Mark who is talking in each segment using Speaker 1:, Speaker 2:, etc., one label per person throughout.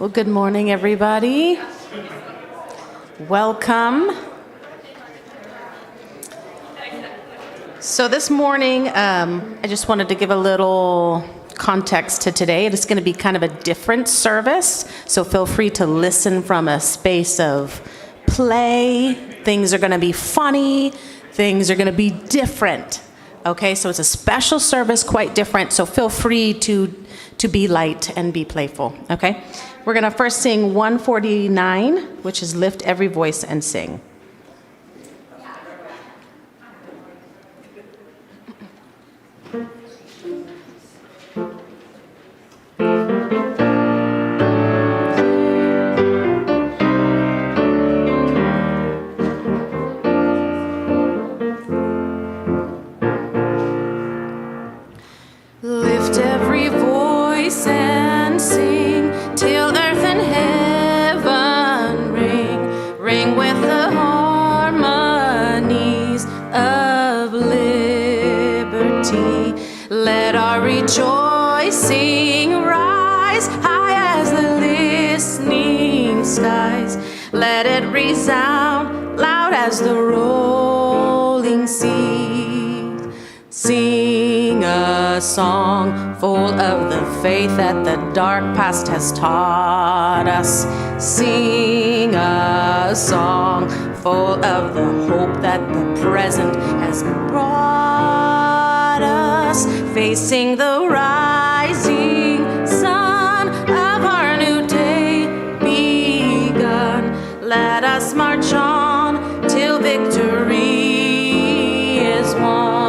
Speaker 1: Well, good morning, everybody. Welcome. So this morning, I just wanted to give a little context to today. It is going to be kind of a different service, so feel free to listen from a space of play. Things are going to be funny. Things are going to be different. Okay, so it's a special service, quite different, so feel free to be light and be playful, okay? We're going to first sing 149, which is Lift Every Voice and Sing. Lift every voice and sing till earth and heaven ring with the harmonies of liberty. Let our rejoicing rise high as the listening skies. Let it resound loud as the rolling seas. Sing a song full of the faith that the dark past has taught us. Sing a song full of the hope that the present has brought us. Facing the rising sun of our new day begun. Let us march on till victory is won.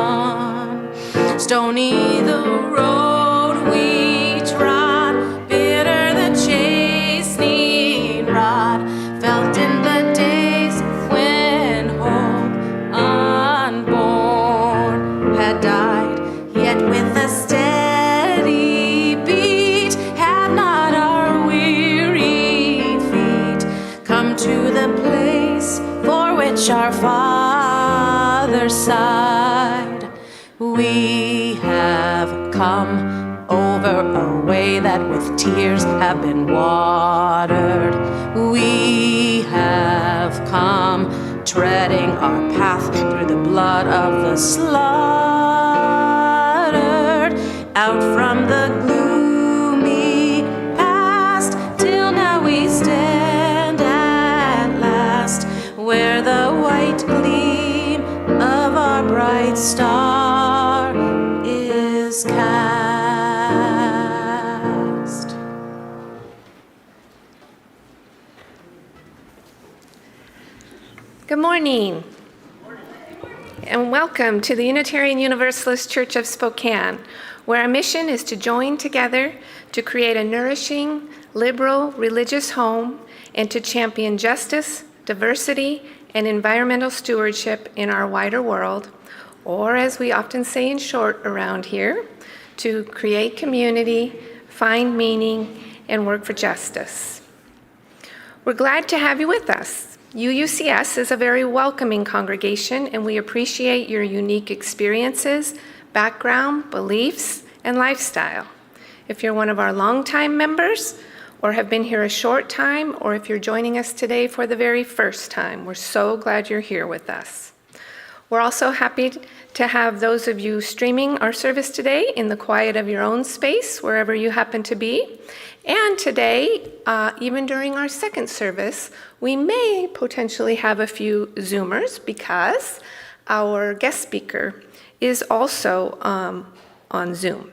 Speaker 1: Stony the road we trod, bitter the chastening rod, felt in the days when hope unborn had died. Yet with a steady beat have not our weary feet come to the place for which our Father sighed. We have come over a way that with tears have been watered. We have come treading our path through the blood of the slaughtered. Out from the gloomy past till now we stand at last where the white gleam of our bright star is cast.
Speaker 2: Good morning, and welcome to the Unitarian Universalist Church of Spokane, where our mission is to join together to create a nourishing, liberal, religious home and to champion justice, diversity, and environmental stewardship in our wider world, or as we often say in short around here, to create community, find meaning, and work for justice. We're glad to have you with us. UUCS is a very welcoming congregation, and we appreciate your unique experiences, background, beliefs, and lifestyle. If you're one of our longtime members, or have been here a short time, or if you're joining us today for the very first time, we're so glad you're here with us. We're also happy to have those of you streaming our service today in the quiet of your own space, wherever you happen to be. And today, even during our second service, we may potentially have a few Zoomers because our guest speaker is also on Zoom,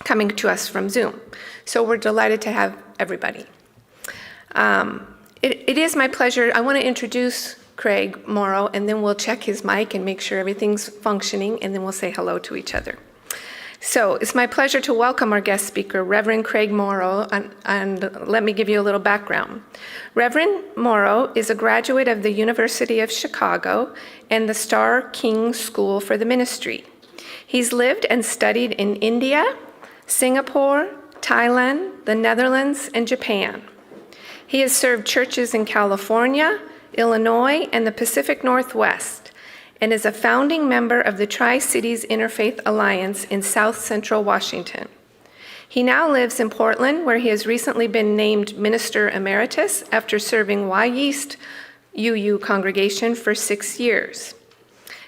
Speaker 2: coming to us from Zoom. So we're delighted to have everybody. It is my pleasure. I want to introduce Craig Moro, and then we'll check his mic and make sure everything's functioning, and then we'll say hello to each other. So it's my pleasure to welcome our guest speaker, Reverend Craig Moro, and let me give you a little background. Reverend Moro is a graduate of the University of Chicago and the Starr King School for the Ministry. He's lived and studied in India, Singapore, Thailand, the Netherlands, and Japan. He has served churches in California, Illinois, and the Pacific Northwest, and is a founding member of the Tri-Cities Interfaith Alliance in South Central Washington. He now lives in Portland, where he has recently been named Minister Emeritus after serving Wy'east UU Congregation for 6 years.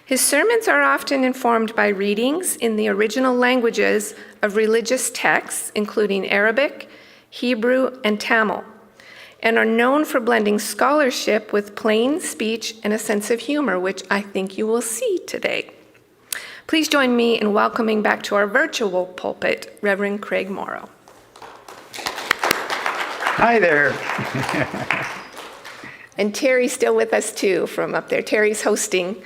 Speaker 2: His sermons are often informed by readings in the original languages of religious texts, including Arabic, Hebrew, and Tamil, and are known for blending scholarship with plain speech and a sense of humor, which I think you will see today. Please join me in welcoming back to our virtual pulpit, Reverend Craig Moro.
Speaker 3: Hi there.
Speaker 2: And Terry's still with us too from up there. Terry's hosting,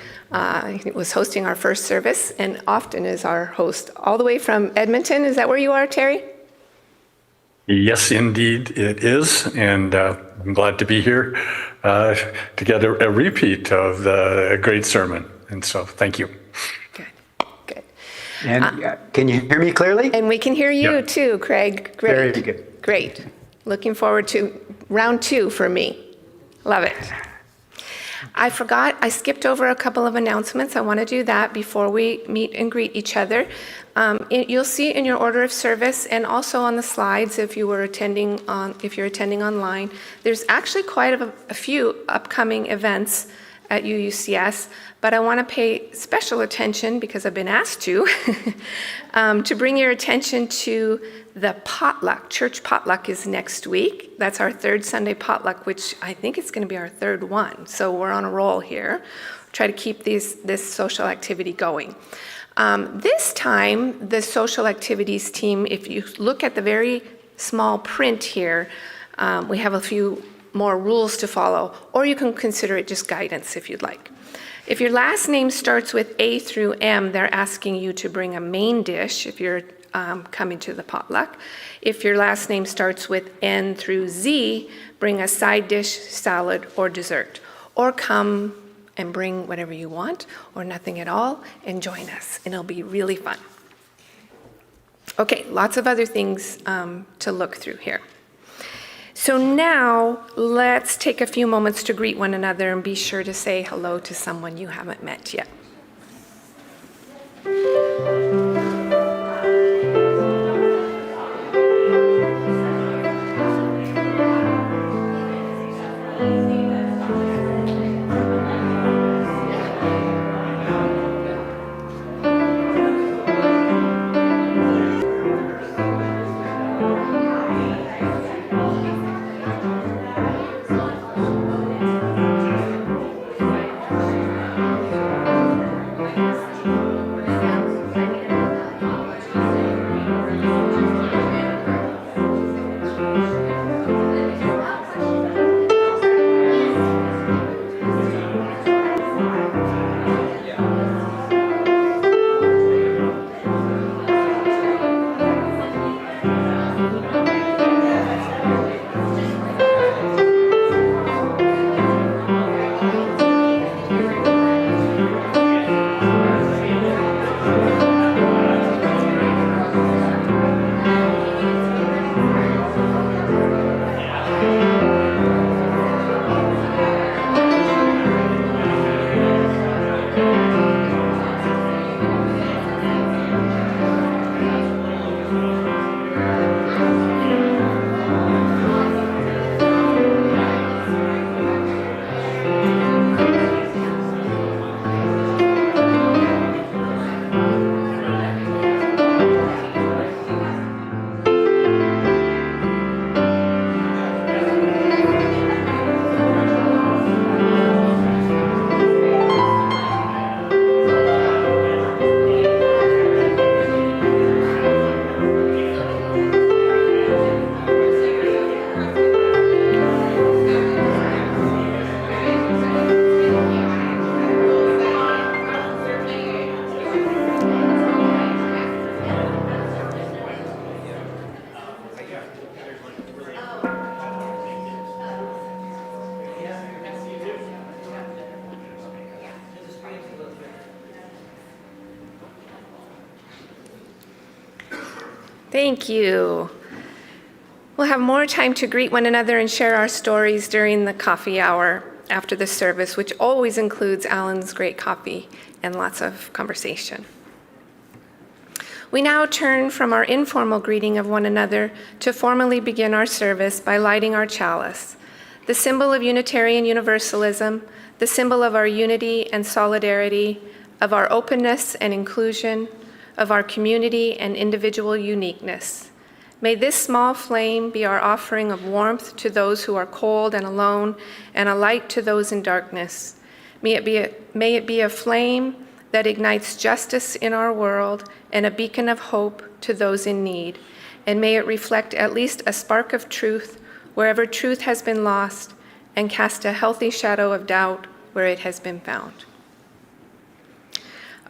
Speaker 2: he was hosting our first service and often is our host all the way from Edmonton. Is that where you are, Terry?
Speaker 3: Yes, indeed it is. And I'm glad to be here to get a repeat of the great sermon. And so thank you.
Speaker 2: Good.
Speaker 4: And can you hear me clearly?
Speaker 2: And we can hear you too, Craig. Great.
Speaker 4: Very good.
Speaker 2: Great. Looking forward to round 2 for me. Love it. I skipped over a couple of announcements. I want to do that before we meet and greet each other. You'll see in your order of service and also on the slides if you're attending online, there's actually quite a few upcoming events at UUCS, but I want to pay special attention, because I've been asked to bring your attention to the potluck. Church potluck is next week. That's our 3rd Sunday potluck, which I think it's going to be our 3rd one. So we're on a roll here. Try to keep this social activity going. This time, the social activities team, if you look at the very small print here, we have a few more rules to follow, or you can consider it just guidance if you'd like. If your last name starts with A through M, they're asking you to bring a main dish if you're coming to the potluck. If your last name starts with N through Z, bring a side dish, salad, or dessert. Or come and bring whatever you want, or nothing at all, and join us, and it'll be really fun. Okay, lots of other things to look through here. So now, let's take a few moments to greet one another and be sure to say hello to someone you haven't met yet. Thank you. We'll have more time to greet one another and share our stories during the coffee hour after the service, which always includes Alan's great coffee and lots of conversation. We now turn from our informal greeting of one another to formally begin our service by lighting our chalice, the symbol of Unitarian Universalism, the symbol of our unity and solidarity, of our openness and inclusion, of our community and individual uniqueness. May this small flame be our offering of warmth to those who are cold and alone, and a light to those in darkness. May it be a flame that ignites justice in our world and a beacon of hope to those in need. And may it reflect at least a spark of truth wherever truth has been lost, and cast a healthy shadow of doubt where it has been found.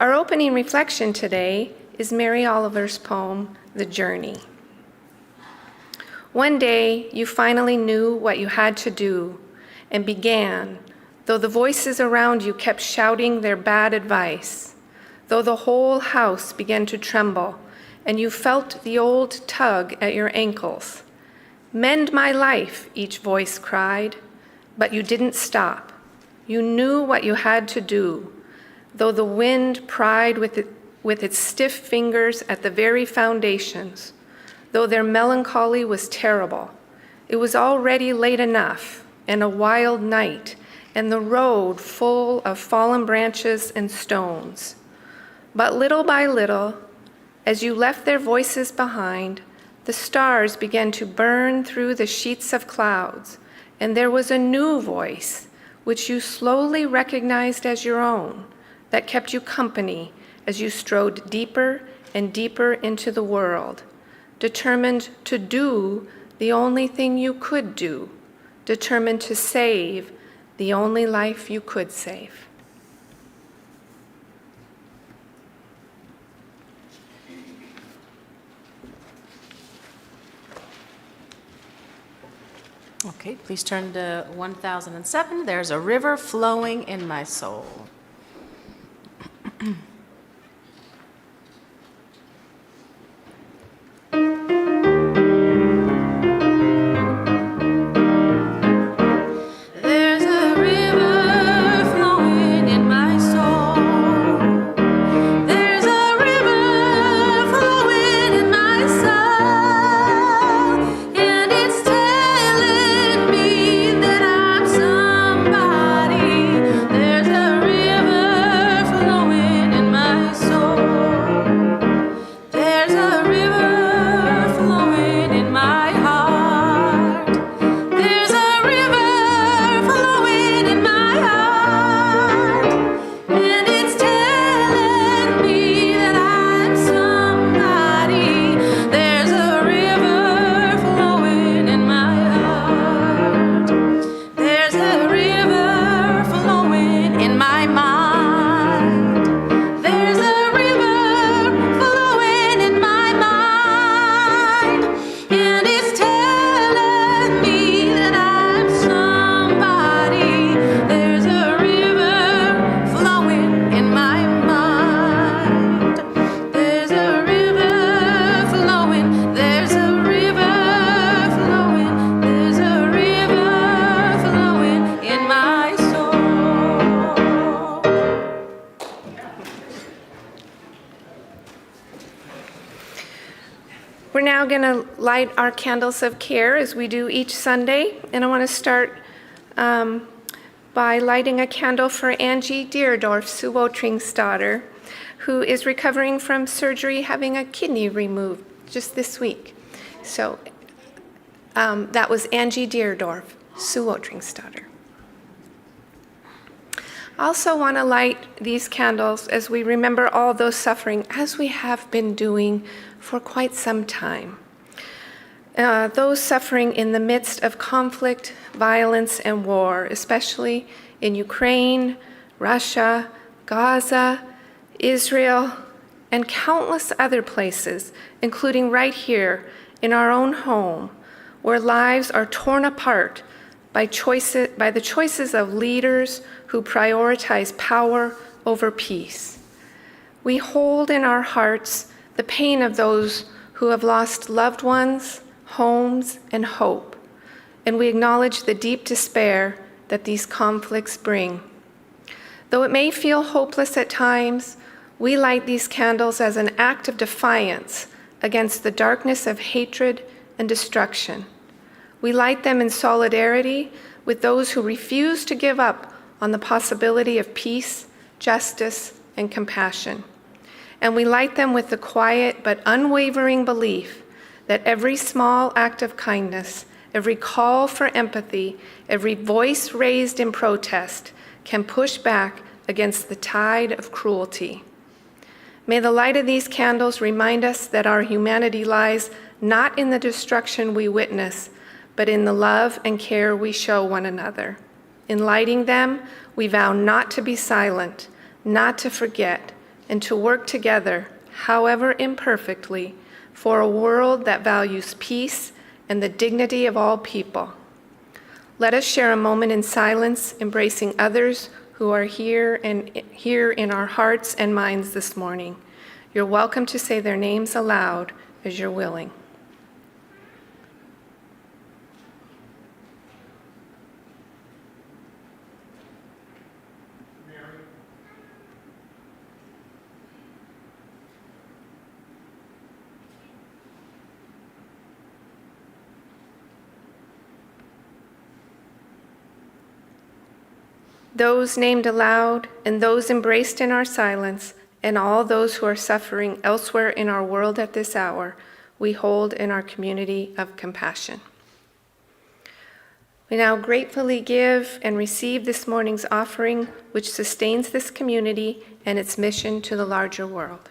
Speaker 2: Our opening reflection today is Mary Oliver's poem, The Journey. One day, you finally knew what you had to do and began, though the voices around you kept shouting their bad advice, though the whole house began to tremble and you felt the old tug at your ankles. Mend my life, each voice cried, but you didn't stop. You knew what you had to do, though the wind pried with its stiff fingers at the very foundations, though their melancholy was terrible. It was already late enough, and a wild night, and the road full of fallen branches and stones. But little by little, as you left their voices behind, the stars began to burn through the sheets of clouds, and there was a new voice, which you slowly recognized as your own, that kept you company as you strode deeper and deeper into the world, determined to do the only thing you could do, determined to save the only life you could save.
Speaker 1: Okay, please turn to 1007. There's a river flowing in my soul.
Speaker 2: We're now going to light our candles of care as we do each Sunday, and I want to start by lighting a candle for Angie Deerdorf, Suwotring's daughter, who is recovering from surgery, having a kidney removed just this week. So that was Angie Deerdorf, Suwotring's daughter. I also want to light these candles as we remember all those suffering, as we have been doing for quite some time. Those suffering in the midst of conflict, violence, and war, especially in Ukraine, Russia, Gaza, Israel, and countless other places, including right here in our own home, where lives are torn apart by the choices of leaders who prioritize power over peace. We hold in our hearts the pain of those who have lost loved ones, homes, and hope, and we acknowledge the deep despair that these conflicts bring. Though it may feel hopeless at times, We light these candles as an act of defiance against the darkness of hatred and destruction. We light them in solidarity with those who refuse to give up on the possibility of peace, justice, and compassion. And we light them with the quiet but unwavering belief that every small act of kindness, every call for empathy, every voice raised in protest can push back against the tide of cruelty. May the light of these candles remind us that our humanity lies not in the destruction we witness, but in the love and care we show one another. In lighting them, we vow not to be silent, not to forget, and to work together, however imperfectly, for a world that values peace and the dignity of all people. Let us share a moment in silence, embracing others who are here in our hearts and minds this morning. You're welcome to say their names aloud as you're willing. Those named aloud and those embraced in our silence, and all those who are suffering elsewhere in our world at this hour, we hold in our community of compassion. We now gratefully give and receive this morning's offering, which sustains this community and its mission to the larger world.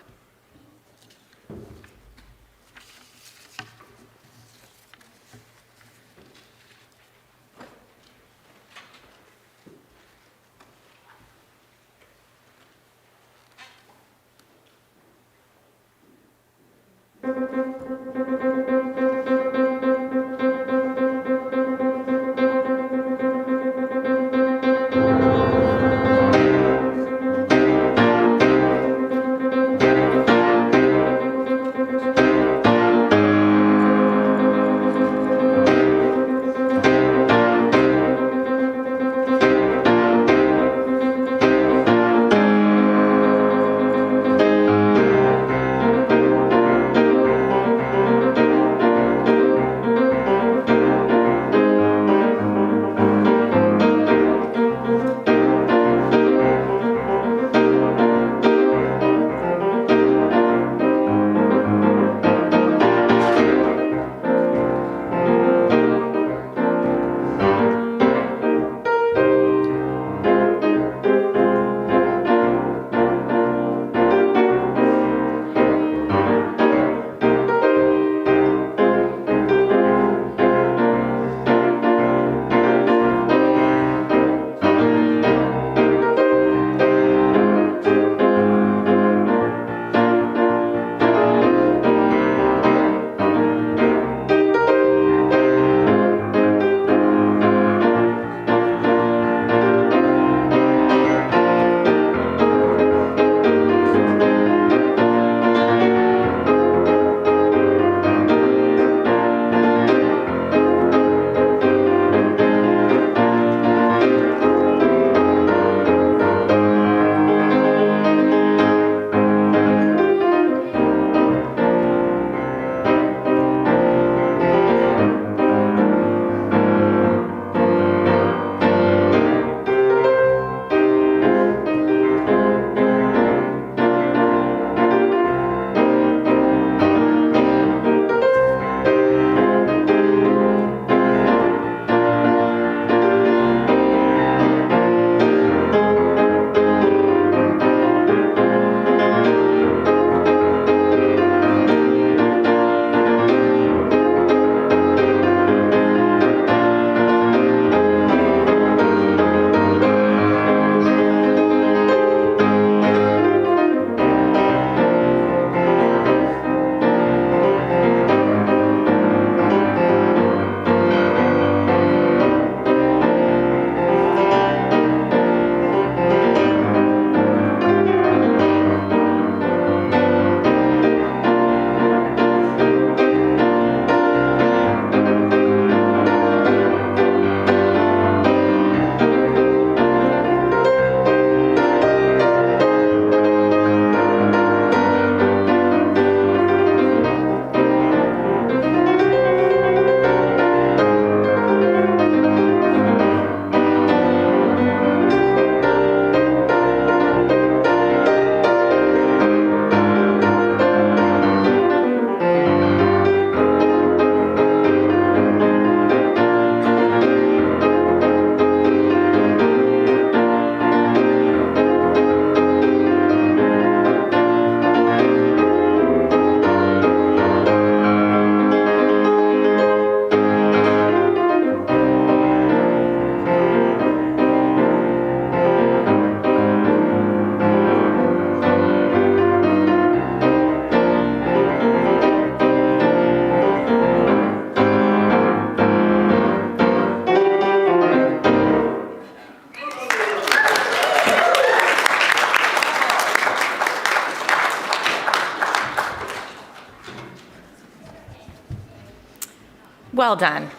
Speaker 5: Well done.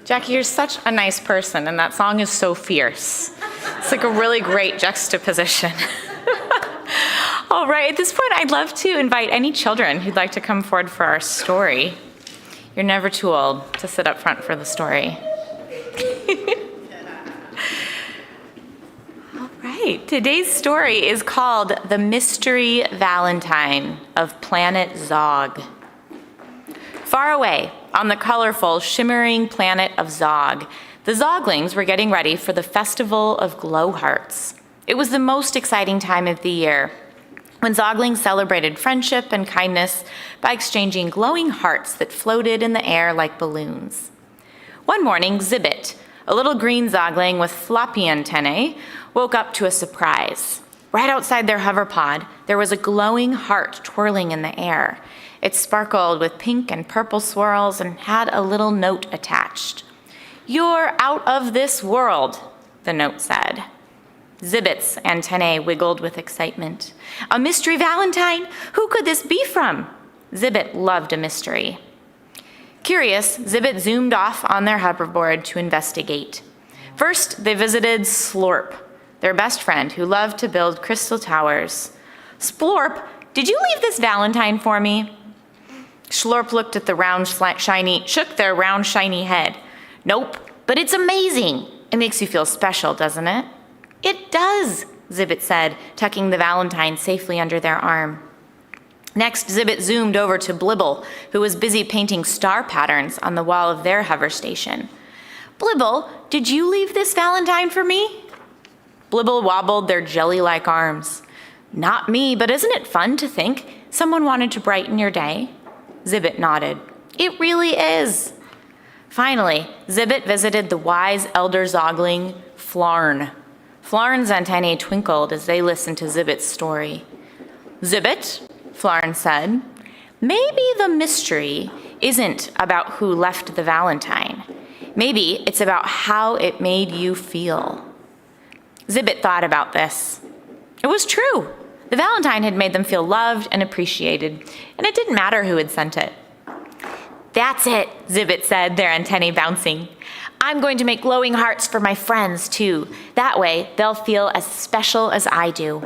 Speaker 5: Jackie, you're such a nice person, and that song is so fierce. It's like a really great juxtaposition. All right, at this point, I'd love to invite any children who'd like to come forward for our story. You're never too old to sit up front for the story. All right, today's story is called The Mystery Valentine of Planet Zog. Far away, on the colorful, shimmering planet of Zog, the Zoglings were getting ready for the Festival of Glowhearts. It was the most exciting time of the year, when Zoglings celebrated friendship and kindness by exchanging glowing hearts that floated in the air like balloons. One morning, Zibbet, a little green Zogling with floppy antennae, woke up to a surprise. Right outside their hoverpod, there was a glowing heart twirling in the air. It sparkled with pink and purple swirls and had a little note attached. "You're out of this world," the note said. Zibbet's antennae wiggled with excitement. A mystery Valentine? Who could this be from? Zibbet loved a mystery. Curious, Zibbet zoomed off on their hoverboard to investigate. First, they visited Slorp, their best friend who loved to build crystal towers. "Splorp, did you leave this Valentine for me?" Slorp looked at shook their round, shiny head. "Nope, but it's amazing. It makes you feel special, doesn't it?" "It does," Zibbet said, tucking the Valentine safely under their arm. Next, Zibbet zoomed over to Blibble, who was busy painting star patterns on the wall of their hover station. "Blibble, did you leave this Valentine for me?" Blibble wobbled their jelly-like arms. "Not me, but isn't it fun to think someone wanted to brighten your day?" Zibbet nodded. "It really is." Finally, Zibbet visited the wise elder Zogling, Flarn. Flarn's antennae twinkled as they listened to Zibbet's story. "Zibbet," Flarn said, "maybe the mystery isn't about who left the Valentine. Maybe it's about how it made you feel." Zibbet thought about this. It was true. The Valentine had made them feel loved and appreciated, and it didn't matter who had sent it. "That's it," Zibbet said, their antennae bouncing. "I'm going to make glowing hearts for my friends, too. That way, they'll feel as special as I do."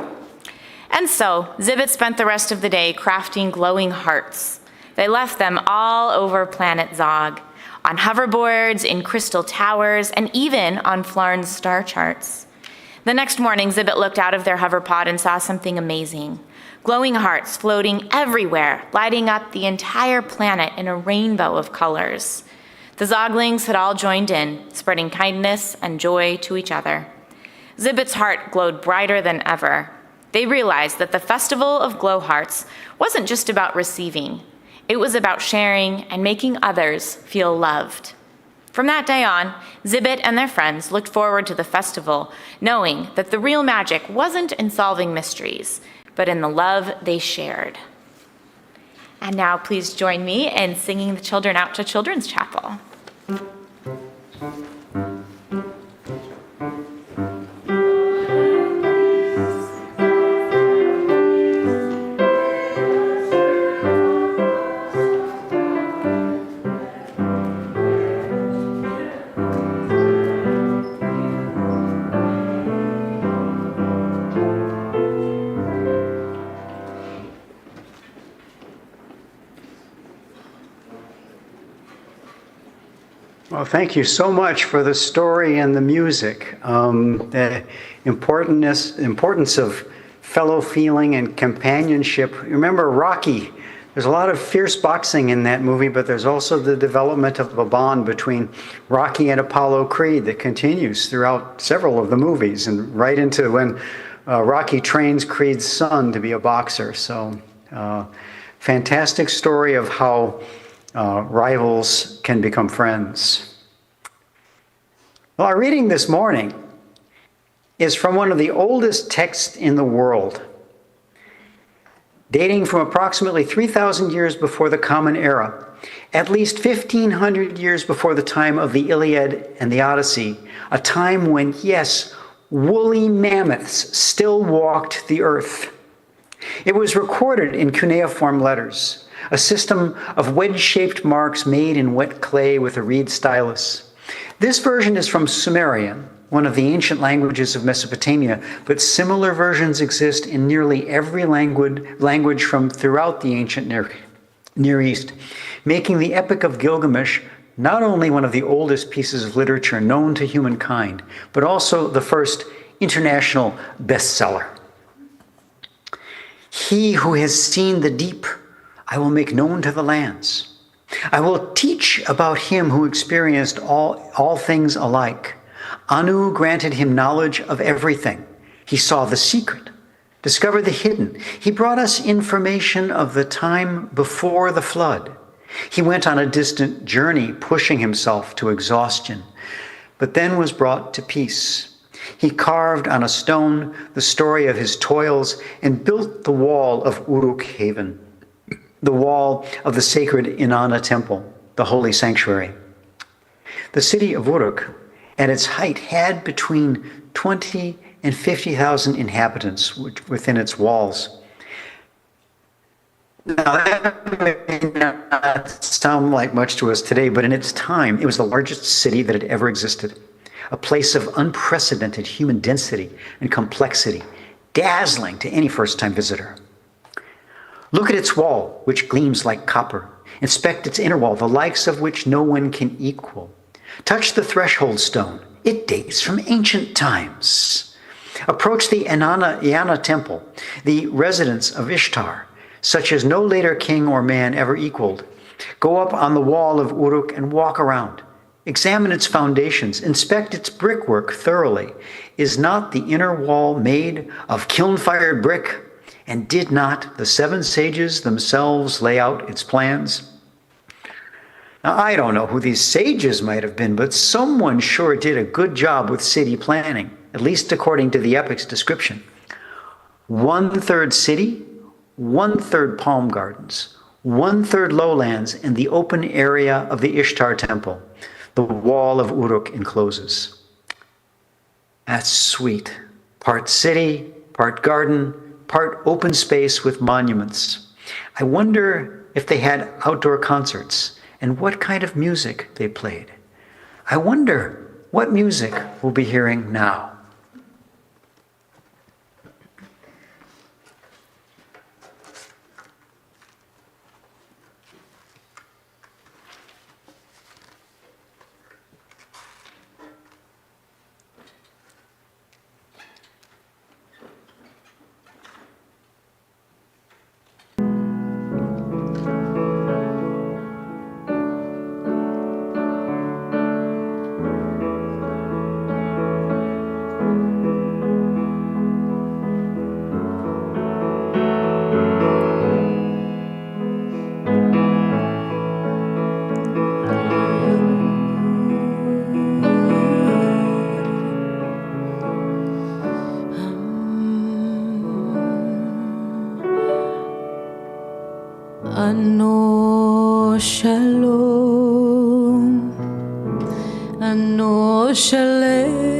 Speaker 5: And so, Zibbet spent the rest of the day crafting glowing hearts. They left them all over planet Zog, on hoverboards, in crystal towers, and even on Flarn's star charts. The next morning, Zibbet looked out of their hoverpod and saw something amazing. Glowing hearts floating everywhere, lighting up the entire planet in a rainbow of colors. The Zoglings had all joined in, spreading kindness and joy to each other. Zibbet's heart glowed brighter than ever. They realized that the Festival of Glowhearts wasn't just about receiving. It was about sharing and making others feel loved. From that day on, Zibbet and their friends looked forward to the festival, knowing that the real magic wasn't in solving mysteries, but in the love they shared. And now please join me in singing the children out to Children's Chapel.
Speaker 4: Well, thank you so much for the story and the music. The importance of fellow feeling and companionship. Remember Rocky. There's a lot of fierce boxing in that movie, but there's also the development of a bond between Rocky and Apollo Creed that continues throughout several of the movies and right into when Rocky trains Creed's son to be a boxer. So fantastic story of how rivals can become friends. Well, our reading this morning is from one of the oldest texts in the world, dating from approximately 3,000 years before the Common Era, at least 1,500 years before the time of the Iliad and the Odyssey, a time when, yes, woolly mammoths still walked the earth. It was recorded in cuneiform letters. a system of wedge-shaped marks made in wet clay with a reed stylus. This version is from Sumerian, one of the ancient languages of Mesopotamia, but similar versions exist in nearly every language from throughout the ancient Near East, making the Epic of Gilgamesh not only one of the oldest pieces of literature known to humankind, but also the first international bestseller. He who has seen the deep, I will make known to the lands. I will teach about him who experienced all things alike. Anu granted him knowledge of everything. He saw the secret, discovered the hidden. He brought us information of the time before the flood. He went on a distant journey, pushing himself to exhaustion, but then was brought to peace. He carved on a stone the story of his toils and built the wall of Uruk Haven, the wall of the sacred Inanna temple, the holy sanctuary. The city of Uruk, at its height, had between 20 and 50,000 inhabitants within its walls. Now, that may not sound like much to us today, but in its time, it was the largest city that had ever existed, a place of unprecedented human density and complexity, dazzling to any first-time visitor. Look at its wall, which gleams like copper. Inspect its inner wall, the likes of which no one can equal. Touch the threshold stone. It dates from ancient times. Approach the Inanna temple, the residence of Ishtar, such as no later king or man ever equaled. Go up on the wall of Uruk and walk around. Examine its foundations. Inspect its brickwork thoroughly. Is not the inner wall made of kiln-fired brick? And did not the 7 sages themselves lay out its plans? Now, I don't know who these sages might have been, but someone sure did a good job with city planning, at least according to the epic's description. 1/3 city, 1/3 palm gardens, 1/3 lowlands, and the open area of the Ishtar temple, the wall of Uruk encloses. That's sweet. Part city, part garden, part open space with monuments. I wonder if they had outdoor concerts and what kind of music they played. I wonder what music we'll be hearing now.
Speaker 1: Ano shalom, ano shalei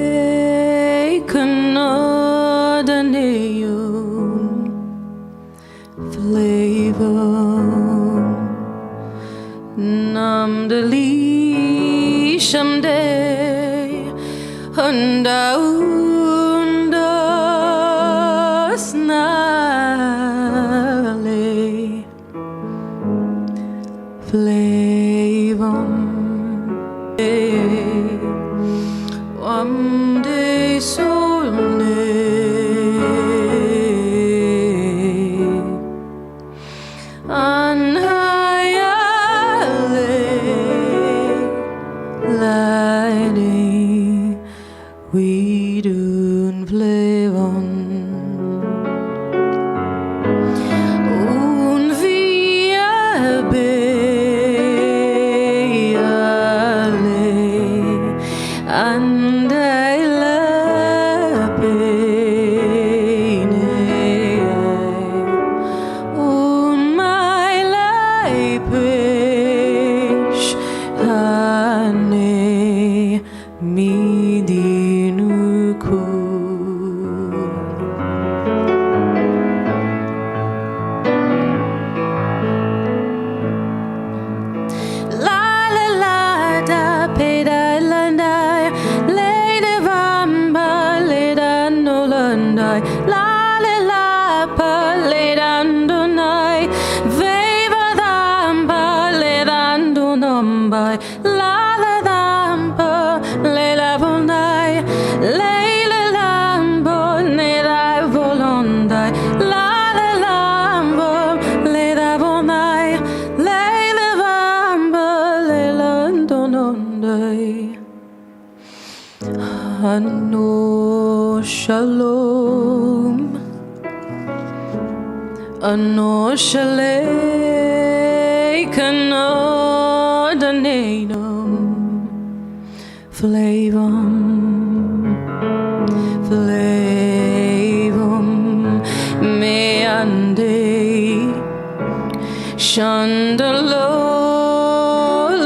Speaker 1: kanadaneum, flavor namdali shamday, undas nale. Flavum Wamde solne Anhayale Laine Widun Flavum by la lampa, lela volnai, leila lambo, neda volondai, la lambo, leda volnai, leila vamba, lela donondai. Ano shalom, ano shalei kanodanenum, flavum meande, shandalo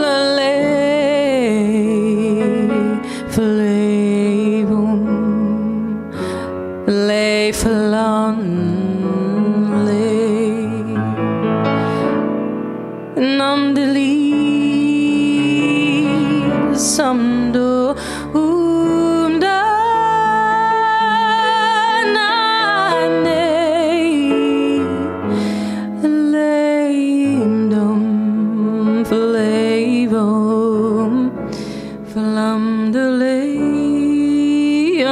Speaker 1: lale, flavum le falan le namdeli samdo umda nane leimdum flavum flamdele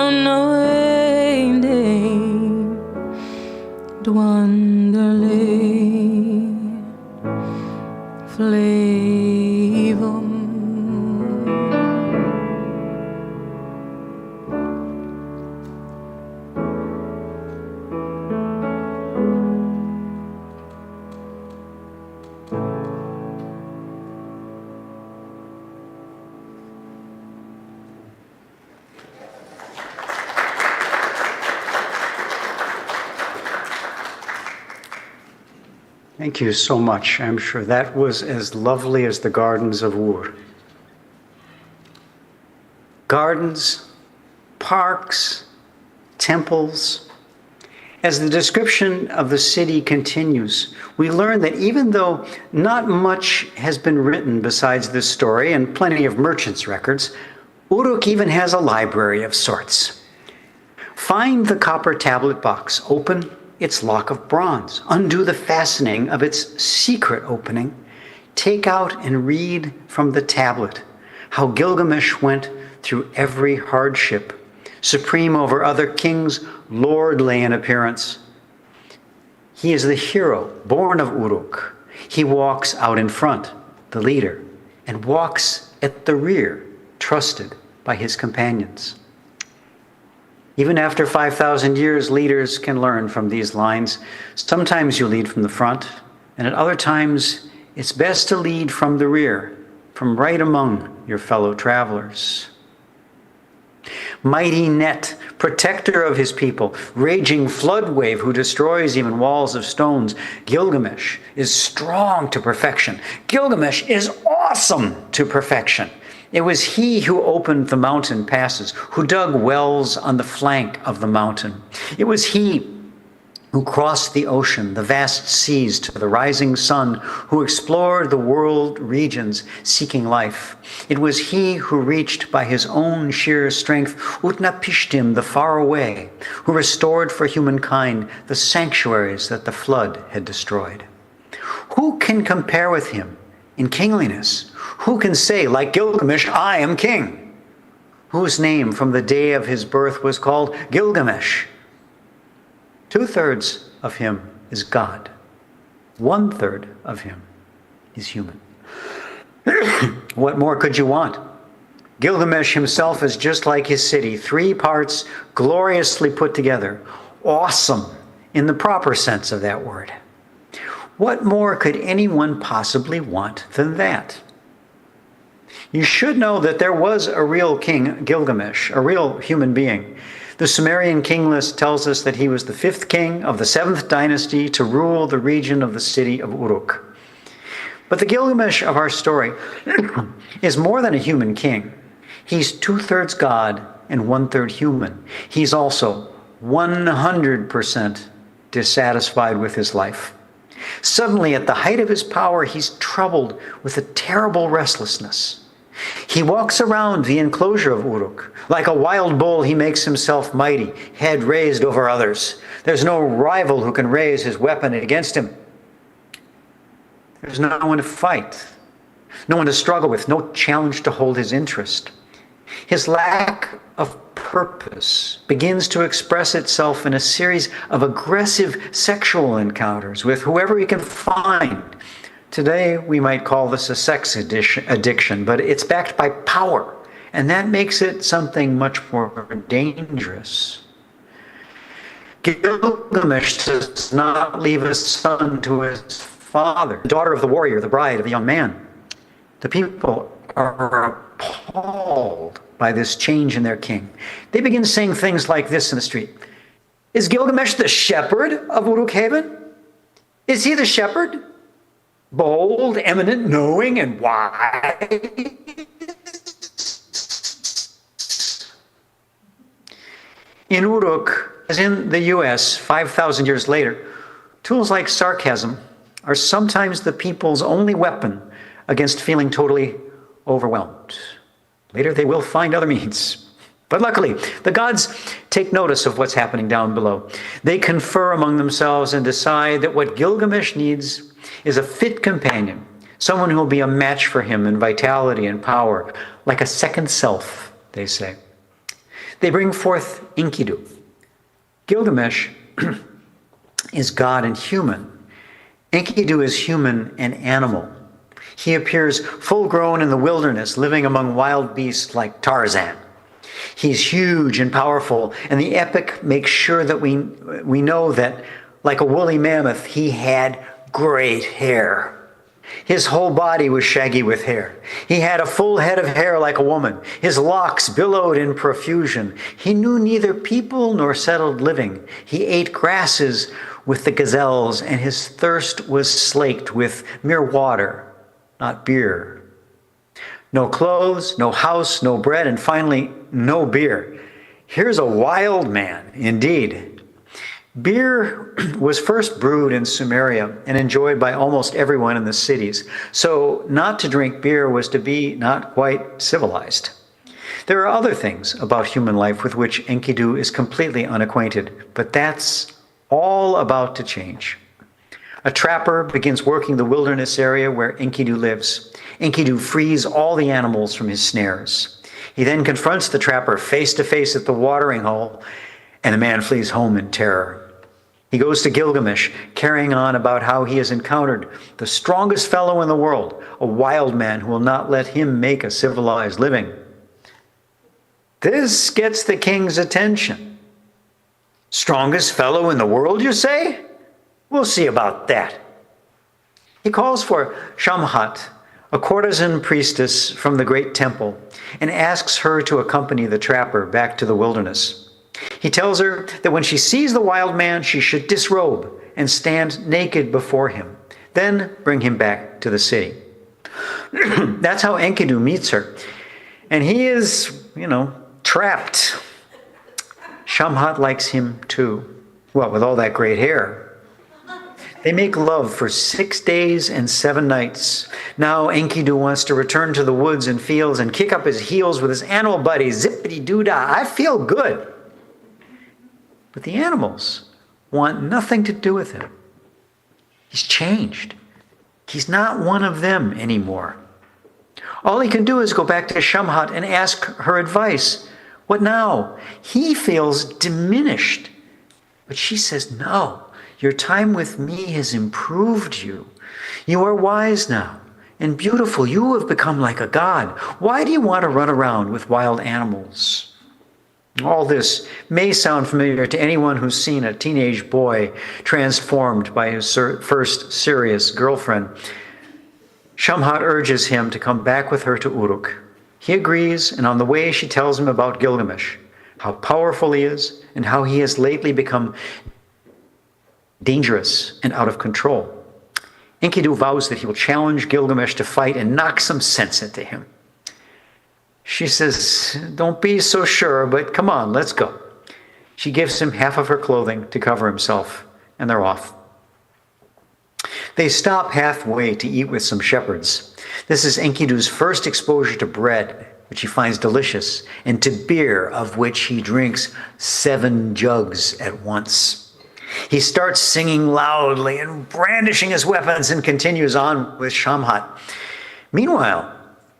Speaker 1: onoende dwandele flavum.
Speaker 4: Thank you so much. I'm sure that was as lovely as the gardens of Ur. Gardens, parks, temples. As the description of the city continues, we learn that even though not much has been written besides this story and plenty of merchants' records, Uruk even has a library of sorts. Find the copper tablet box, open its lock of bronze, undo the fastening of its secret opening, take out and read from the tablet how Gilgamesh went through every hardship, supreme over other kings, lordly in appearance. He is the hero, born of Uruk. He walks out in front, the leader, and walks at the rear, trusted by his companions. Even after 5,000 years, leaders can learn from these lines. Sometimes you lead from the front, and at other times, it's best to lead from the rear, from right among your fellow travelers. Mighty Net, protector of his people, raging flood wave who destroys even walls of stones. Gilgamesh is strong to perfection. Gilgamesh is awesome to perfection. It was he who opened the mountain passes, who dug wells on the flank of the mountain. It was he who crossed the ocean, the vast seas to the rising sun, who explored the world regions seeking life. It was he who reached by his own sheer strength Utnapishtim, the far away, who restored for humankind the sanctuaries that the flood had destroyed. Who can compare with him in kingliness? Who can say, like Gilgamesh, I am king? Whose name from the day of his birth was called Gilgamesh? 2/3 of him is God. 1/3 of him is human. What more could you want? Gilgamesh himself is just like his city, 3 parts gloriously put together. Awesome in the proper sense of that word. What more could anyone possibly want than that? You should know that there was a real king, Gilgamesh, a real human being. The Sumerian king list tells us that he was the 5th king of the 7th dynasty to rule the region of the city of Uruk. But the Gilgamesh of our story is more than a human king. He's 2/3 God and 1/3 human. He's also 100% dissatisfied with his life. Suddenly, at the height of his power, he's troubled with a terrible restlessness. He walks around the enclosure of Uruk. Like a wild bull, he makes himself mighty, head raised over others. There's no rival who can raise his weapon against him. There's no one to fight. no one to struggle with, no challenge to hold his interest. His lack of purpose begins to express itself in a series of aggressive sexual encounters with whoever he can find. Today, we might call this a sex addiction, but it's backed by power, and that makes it something much more dangerous. Gilgamesh does not leave a son to his father, the daughter of the warrior, the bride of the young man. The people are appalled by this change in their king. They begin saying things like this in the street. Is Gilgamesh the shepherd of Uruk-haven? Is he the shepherd? Bold, eminent, knowing, and wise. In Uruk, as in the US 5,000 years later, tools like sarcasm are sometimes the people's only weapon against feeling totally overwhelmed. Later, they will find other means. But luckily, the gods take notice of what's happening down below. They confer among themselves and decide that what Gilgamesh needs is a fit companion, someone who will be a match for him in vitality and power, like a second self, they say. They bring forth Enkidu. Gilgamesh is God and human. Enkidu is human and animal. He appears full-grown in the wilderness, living among wild beasts like Tarzan. He's huge and powerful, and the epic makes sure that we know that, like a woolly mammoth, he had great hair. His whole body was shaggy with hair. He had a full head of hair like a woman. His locks billowed in profusion. He knew neither people nor settled living. He ate grasses with the gazelles, and his thirst was slaked with mere water, not beer. No clothes, no house, no bread, and finally, no beer. Here's a wild man, indeed. Beer was first brewed in Sumeria and enjoyed by almost everyone in the cities. So not to drink beer was to be not quite civilized. There are other things about human life with which Enkidu is completely unacquainted, but that's all about to change. A trapper begins working the wilderness area where Enkidu lives. Enkidu frees all the animals from his snares. He then confronts the trapper face to face at the watering hole, and the man flees home in terror. He goes to Gilgamesh, carrying on about how he has encountered the strongest fellow in the world, a wild man who will not let him make a civilized living. This gets the king's attention. Strongest fellow in the world, you say? We'll see about that. He calls for Shamhat, a courtesan priestess from the great temple, and asks her to accompany the trapper back to the wilderness. He tells her that when she sees the wild man, she should disrobe and stand naked before him, then bring him back to the city. That's how Enkidu meets her. And he is, trapped. Shamhat likes him too. Well, with all that great hair. They make love for 6 days and 7 nights. Now Enkidu wants to return to the woods and fields and kick up his heels with his animal buddies. Zippity-doo-dah, I feel good. But the animals want nothing to do with him. He's changed. He's not one of them anymore. All he can do is go back to Shamhat and ask her advice. What now? He feels diminished. But she says, no, your time with me has improved you. You are wise now and beautiful. You have become like a god. Why do you want to run around with wild animals? All this may sound familiar to anyone who's seen a teenage boy transformed by his first serious girlfriend. Shamhat urges him to come back with her to Uruk. He agrees, and on the way she tells him about Gilgamesh, how powerful he is, and how he has lately become dangerous and out of control. Enkidu vows that he will challenge Gilgamesh to fight and knock some sense into him. She says, don't be so sure, but come on, let's go. She gives him half of her clothing to cover himself, and they're off. They stop halfway to eat with some shepherds. This is Enkidu's first exposure to bread, which he finds delicious, and to beer, of which he drinks 7 jugs at once. He starts singing loudly and brandishing his weapons and continues on with Shamhat. Meanwhile,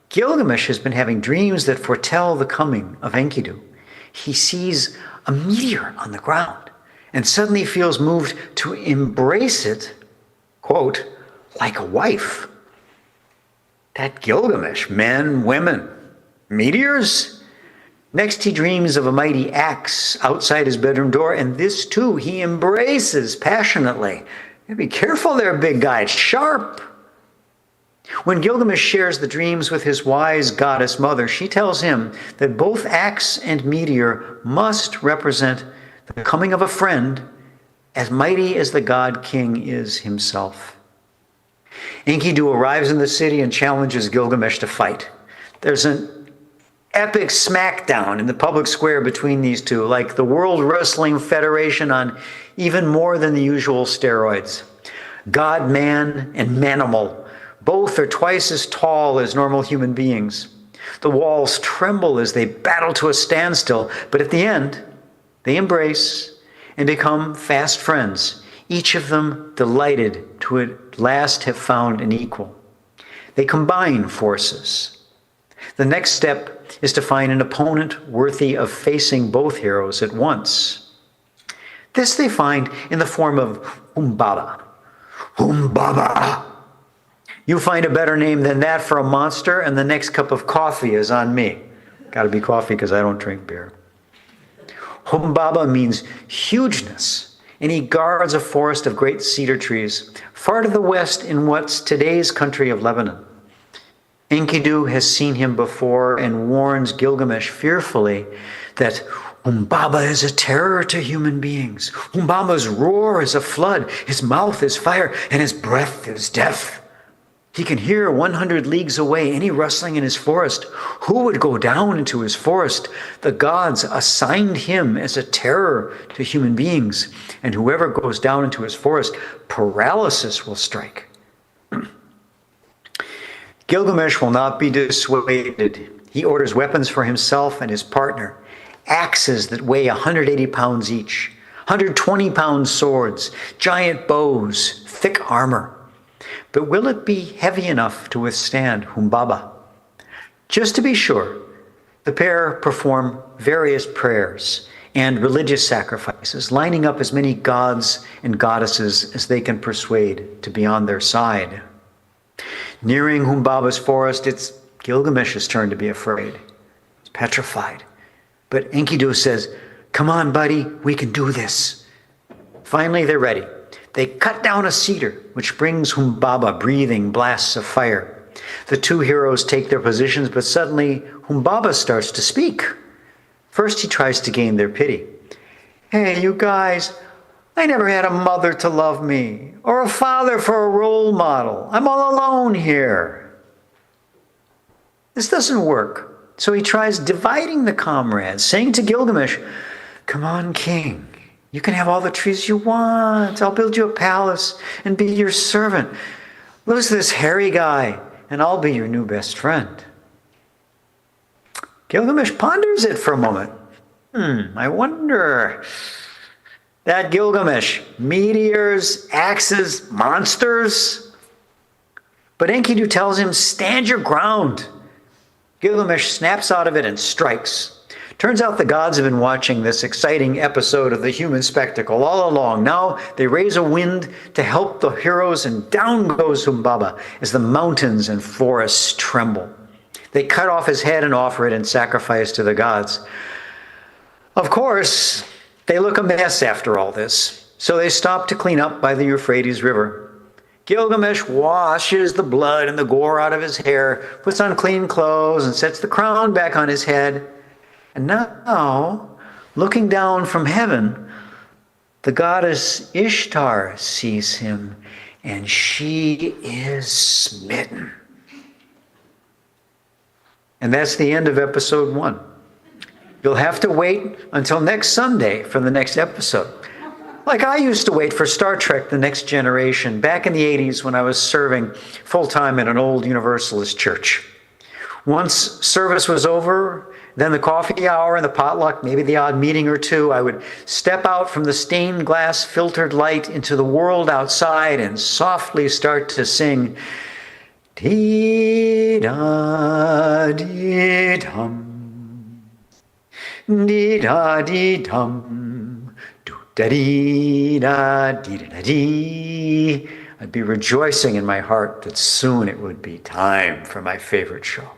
Speaker 4: Gilgamesh has been having dreams that foretell the coming of Enkidu. He sees a meteor on the ground and suddenly feels moved to embrace it, quote, like a wife. That Gilgamesh, men, women, meteors? Next, he dreams of a mighty axe outside his bedroom door, and this too he embraces passionately. Be careful there, big guy, it's sharp. When Gilgamesh shares the dreams with his wise goddess mother, she tells him that both axe and meteor must represent the coming of a friend as mighty as the god king is himself. Enkidu arrives in the city and challenges Gilgamesh to fight. There's an epic smackdown in the public square between these two, like the World Wrestling Federation on even more than the usual steroids. God-man and manimal. Both are twice as tall as normal human beings. The walls tremble as they battle to a standstill, but at the end, they embrace and become fast friends, each of them delighted to at last have found an equal. They combine forces. The next step is to find an opponent worthy of facing both heroes at once. This they find in the form of Humbaba. Humbaba! You find a better name than that for a monster, and the next cup of coffee is on me. Gotta be coffee because I don't drink beer. Humbaba means hugeness, and he guards a forest of great cedar trees, far to the west in what's today's country of Lebanon. Enkidu has seen him before and warns Gilgamesh fearfully that Humbaba is a terror to human beings. Humbaba's roar is a flood, his mouth is fire, and his breath is death. He can hear 100 leagues away any rustling in his forest. Who would go down into his forest? The gods assigned him as a terror to human beings, and whoever goes down into his forest, paralysis will strike. Gilgamesh will not be dissuaded. He orders weapons for himself and his partner, axes that weigh 180 pounds each, 120-pound swords, giant bows, thick armor. But will it be heavy enough to withstand Humbaba? Just to be sure, the pair perform various prayers and religious sacrifices, lining up as many gods and goddesses as they can persuade to be on their side. Nearing Humbaba's forest, it's Gilgamesh's turn to be afraid. He's petrified. But Enkidu says, "Come on, buddy, we can do this." Finally, they're ready. They cut down a cedar, which brings Humbaba breathing blasts of fire. The two heroes take their positions, but suddenly Humbaba starts to speak. First, he tries to gain their pity. "Hey, you guys, I never had a mother to love me, or a father for a role model. I'm all alone here." This doesn't work, so he tries dividing the comrades, saying to Gilgamesh, "Come on, king. You can have all the trees you want. I'll build you a palace and be your servant. Lose this hairy guy, and I'll be your new best friend." Gilgamesh ponders it for a moment. I wonder. That Gilgamesh, meteors, axes, monsters. But Enkidu tells him, "Stand your ground." Gilgamesh snaps out of it and strikes. Turns out the gods have been watching this exciting episode of the human spectacle all along. Now they raise a wind to help the heroes, and down goes Humbaba as the mountains and forests tremble. They cut off his head and offer it in sacrifice to the gods. Of course, they look a mess after all this, so they stop to clean up by the Euphrates River. Gilgamesh washes the blood and the gore out of his hair, puts on clean clothes, and sets the crown back on his head. And now, looking down from heaven, the goddess Ishtar sees him, and she is smitten. And that's the end of episode 1. You'll have to wait until next Sunday for the next episode. Like I used to wait for Star Trek: The Next Generation back in the 80s when I was serving full-time at an old Universalist church. Once service was over, then the coffee hour and the potluck, maybe the odd meeting or two, I would step out from the stained glass filtered light into the world outside and softly start to sing, Dee-da-dee-dum. Dee-da-dee-dum. Do-da-dee-da-dee-da-dee. I'd be rejoicing in my heart that soon it would be time for my favorite show.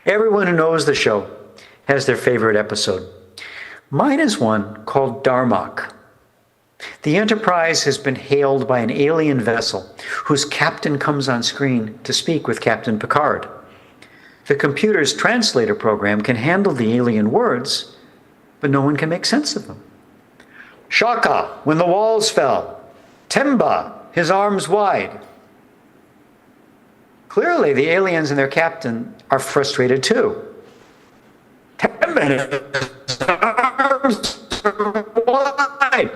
Speaker 4: Everyone who knows the show has their favorite episode. Mine is one called Darmok. The Enterprise has been hailed by an alien vessel whose captain comes on screen to speak with Captain Picard. The computer's translator program can handle the alien words, but no one can make sense of them. Shaka, when the walls fell. Temba, his arms wide. Clearly, the aliens and their captain are frustrated too. Temba, his arms wide.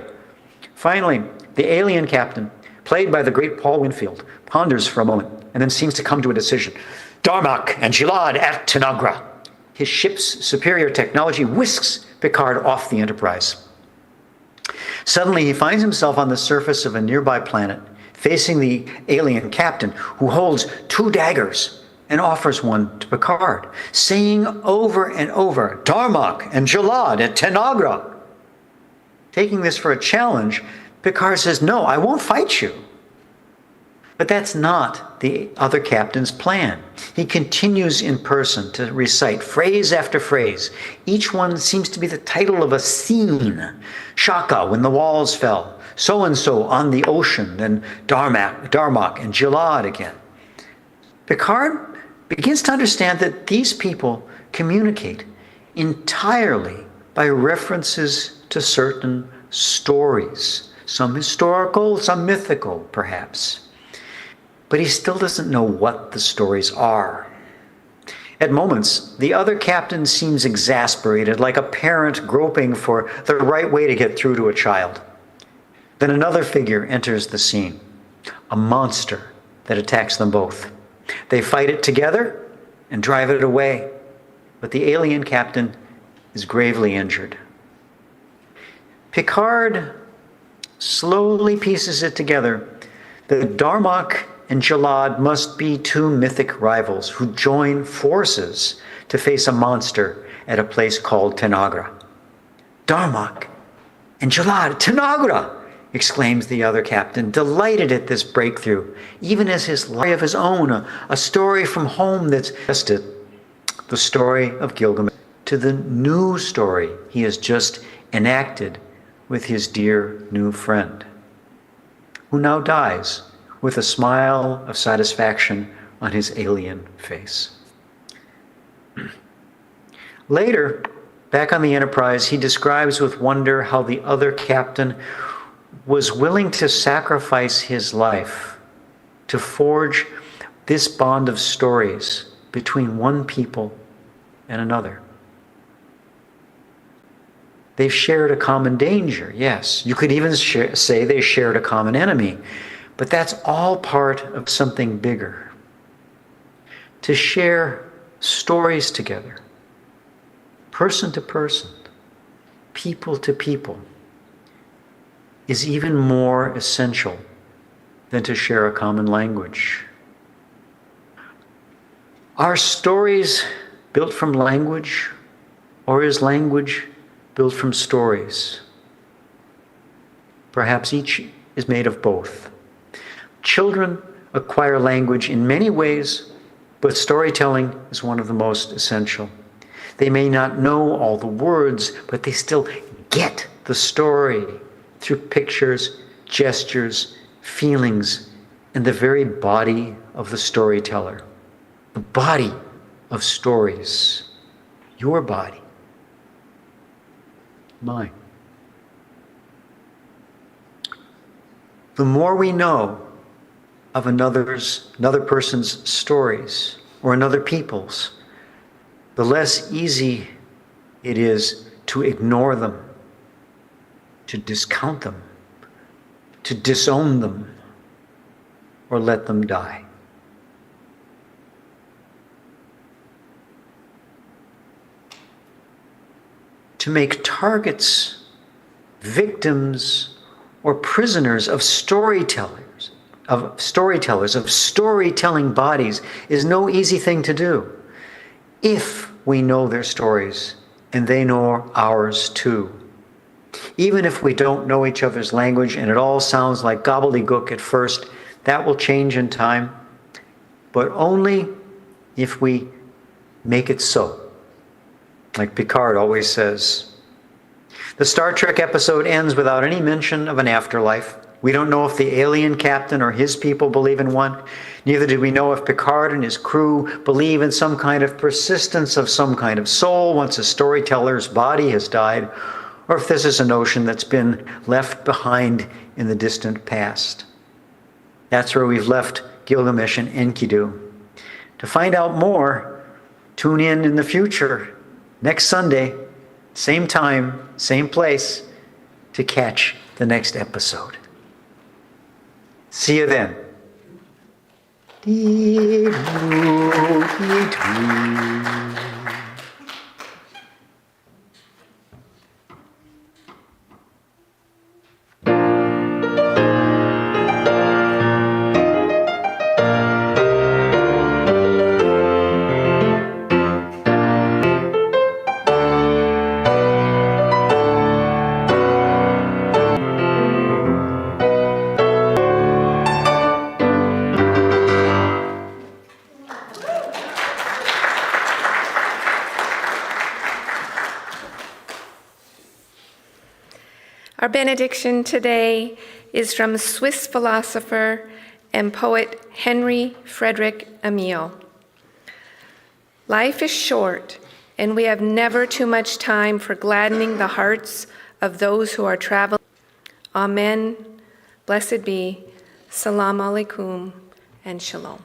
Speaker 4: Finally, the alien captain, played by the great Paul Winfield, ponders for a moment and then seems to come to a decision. Darmok and Gilad at Tanagra. His ship's superior technology whisks Picard off the Enterprise. Suddenly, he finds himself on the surface of a nearby planet, facing the alien captain, who holds 2 daggers and offers one to Picard, saying over and over, Darmok and Gilad at Tanagra. Taking this for a challenge, Picard says, no, I won't fight you. But that's not the other captain's plan. He continues in person to recite phrase after phrase. Each one seems to be the title of a scene. Shaka, when the walls fell. So-and-so on the ocean. Then Darmok and Gilad again. Picard begins to understand that these people communicate entirely by references to certain stories. Some historical, some mythical, perhaps. But he still doesn't know what the stories are. At moments, the other captain seems exasperated, like a parent groping for the right way to get through to a child. Then another figure enters the scene, a monster that attacks them both. They fight it together and drive it away, but the alien captain is gravely injured. Picard slowly pieces it together that Darmok and Gilad must be 2 mythic rivals who join forces to face a monster at a place called Tanagra. Darmok and Gilad, Tanagra! Exclaims the other captain, delighted at this breakthrough, even as his story of his own, a story from home that's tested, the story of Gilgamesh, to the new story he has just enacted with his dear new friend, who now dies with a smile of satisfaction on his alien face. Later, back on the Enterprise, he describes with wonder how the other captain was willing to sacrifice his life to forge this bond of stories between one people and another. They've shared a common danger, yes. You could even say they shared a common enemy, but that's all part of something bigger. To share stories together, person to person, people to people, is even more essential than to share a common language. Are stories built from language, or is language built from stories? Perhaps each is made of both. Children acquire language in many ways, but storytelling is one of the most essential. They may not know all the words, but they still get the story through pictures, gestures, feelings, and the very body of the storyteller. The body of stories. Your body. Mine. The more we know of another person's stories or another people's, the less easy it is to ignore them, to discount them, to disown them, or let them die. To make targets, victims, or prisoners of storytellers, of storytellers, of storytelling bodies, is no easy thing to do if we know their stories and they know ours too. Even if we don't know each other's language and it all sounds like gobbledygook at first, that will change in time, but only if we make it so. Like Picard always says. The Star Trek episode ends without any mention of an afterlife. We don't know if the alien captain or his people believe in one. Neither do we know if Picard and his crew believe in some kind of persistence of some kind of soul once a storyteller's body has died, or if this is a notion that's been left behind in the distant past. That's where we've left Gilgamesh and Enkidu. To find out more, tune in the future, next Sunday, same time, same place, to catch the next episode. See you then.
Speaker 2: Our benediction today is from Swiss philosopher and poet Henry Frederick Emile. Life is short, and we have never too much time for gladdening the hearts of those who are traveling. Amen. Blessed be. Salam alaikum and shalom.